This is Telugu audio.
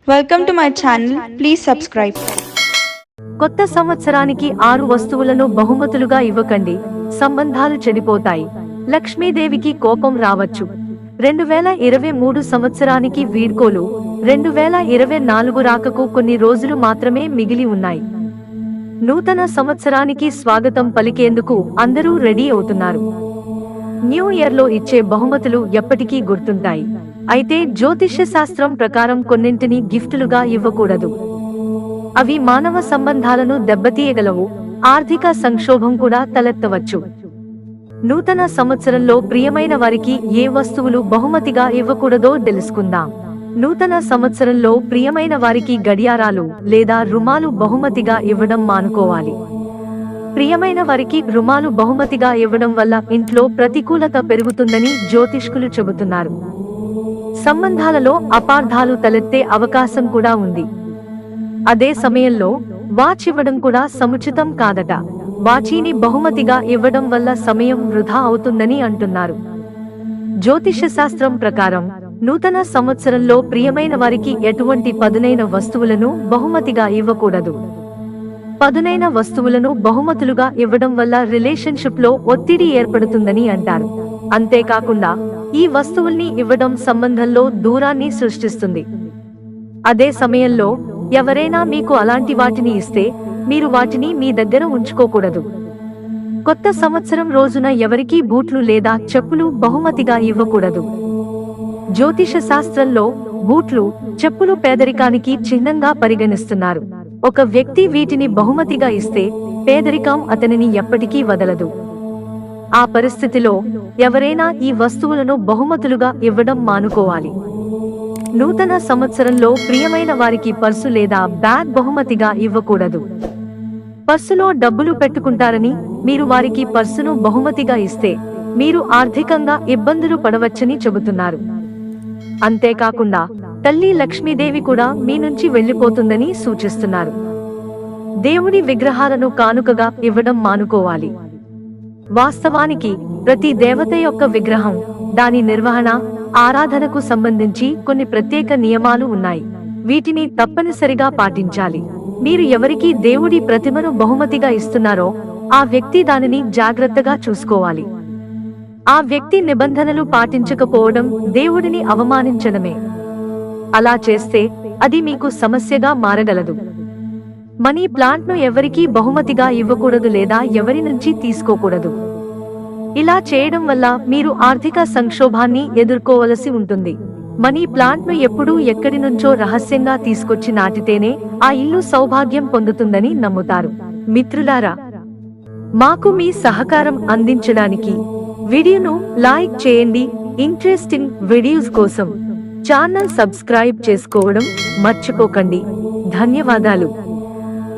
Welcome to my channel. Please subscribe. కొత్త సంవత్సరానికి 6 వస్తువులను బహుమతులుగా ఇవ్వకండి. సంబంధాలు చెడిపోతాయి. లక్ష్మీదేవికి కోపం రావచ్చు. 2023 సంవత్సరానికి వీడ్కోలు. 2024 రాకకు కొన్ని రోజులు మాత్రమే మిగిలి ఉన్నాయి. నూతన సంవత్సరానికి స్వాగతం పలికేందుకు అందరూ రెడీ అవుతున్నారు. న్యూ ఇయర్ లో ఇచ్చే బహుమతులు ఎప్పటికీ గుర్తుంటాయి. అయితే జ్యోతిష్య శాస్త్రం ప్రకారం కొన్నింటిని గిఫ్టులుగా ఇవ్వకూడదు. అవి మానవ సంబంధాలను దెబ్బతీయగలవు. ఆర్థిక సంక్షోభం కూడా తలెత్తవచ్చు. నూతన సంవత్సరంలో ప్రియమైన వారికి ఏ వస్తువులు బహుమతిగా ఇవ్వకూడదో తెలుసుకుందాం. నూతన సంవత్సరంలో ప్రియమైన వారికి గడియారాలు లేదా రుమాలు బహుమతిగా ఇవ్వడం మానుకోవాలి. ప్రియమైన వారికి రుమాలు బహుమతిగా ఇవ్వడం వల్ల ఇంట్లో ప్రతికూలత పెరుగుతుందని జ్యోతిష్కులు చెబుతున్నారు. సంబంధాలలో అపార్థాలు తలెత్తే అవకాశం కూడా ఉంది. అదే సమయంలో వాచ్ ఇవ్వడం కూడా సముచితం కాదట. వాచీని బహుమతిగా ఇవ్వడం వల్ల సమయం వృధా అవుతుందని అంటున్నారు. జ్యోతిష శాస్త్రం ప్రకారం నూతన సంవత్సరంలో ప్రియమైన వారికి ఎటువంటి పదునైన వస్తువులను బహుమతిగా ఇవ్వకూడదు. పదునైన వస్తువులను బహుమతులుగా ఇవ్వడం వల్ల రిలేషన్షిప్ లో ఒత్తిడి ఏర్పడుతుందని అంటారు. అంతేకాకుండా ఈ వస్తువుల్ని ఇవ్వడం సంబంధంలో దూరాన్ని సృష్టిస్తుంది. అదే సమయంలో ఎవరైనా మీకు అలాంటి వాటిని ఇస్తే మీరు వాటిని మీ దగ్గర ఉంచుకోకూడదు. కొత్త సంవత్సరం రోజున ఎవరికీ బూట్లు లేదా చెప్పులు బహుమతిగా ఇవ్వకూడదు. జ్యోతిష శాస్త్రంలో బూట్లు, చెప్పులు పేదరికానికి చిహ్నంగా పరిగణిస్తున్నారు. ఒక వ్యక్తి వీటిని బహుమతిగా ఇస్తే పేదరికం అతనిని ఎప్పటికీ వదలదు. ఆ పరిస్థితిలో ఎవరైనా ఈ వస్తువులను బహుమతులుగా ఇవ్వడం మానుకోవాలి. నూతన సంవత్సరంలో ప్రియమైన వారికి పర్సు లేదా బ్యాగ్ బహుమతిగా ఇవ్వకూడదు. పర్సులో డబ్బులు పెట్టుకుంటారని మీరు వారికి పర్సును బహుమతిగా ఇస్తే మీరు ఆర్థికంగా ఇబ్బందులు పడవచ్చని చెబుతున్నారు. అంతేకాకుండా తల్లి లక్ష్మీదేవి కూడా మీ నుంచి వెళ్లిపోతుందని సూచిస్తున్నారు. దేవుడి విగ్రహాలను కానుకగా ఇవ్వడం మానుకోవాలి. వాస్తవానికి ప్రతి దేవత యొక్క విగ్రహం, దాని నిర్వహణ, ఆరాధనకు సంబంధించి కొన్ని ప్రత్యేక నియమాలు ఉన్నాయి. వీటిని తప్పనిసరిగా పాటించాలి. మీరు ఎవరికి దేవుడి ప్రతిమను బహుమతిగా ఇస్తున్నారో ఆ వ్యక్తి దానిని జాగ్రత్తగా చూసుకోవాలి. ఆ వ్యక్తి నిబంధనలు పాటించకపోవడం దేవుడిని అవమానించడమే. అలా చేస్తే అది మీకు సమస్యగా మారగలదు. మనీ ప్లాంట్ ను ఎవరికీ బహుమతిగా ఇవ్వకూడదు లేదా ఎవరి నుంచి తీసుకోకూడదు. ఇలా చేయడం వల్ల మీరు ఆర్థిక సంక్షోభాన్ని ఎదుర్కోవలసి ఉంటుంది. మనీ ప్లాంట్ ను ఎప్పుడూ ఎక్కడి నుంచో రహస్యంగా తీసుకొచ్చి నాటితేనే ఆ ఇల్లు సౌభాగ్యం పొందుతుందని నమ్ముతారు. మిత్రులారా, మాకు మీ సహకారం అందించడానికి వీడియోను లైక్ చేయండి. ఇంట్రెస్టింగ్ వీడియోస్ కోసం ఛానల్ సబ్స్క్రైబ్ చేసుకోవడం మర్చిపోకండి. ధన్యవాదాలు.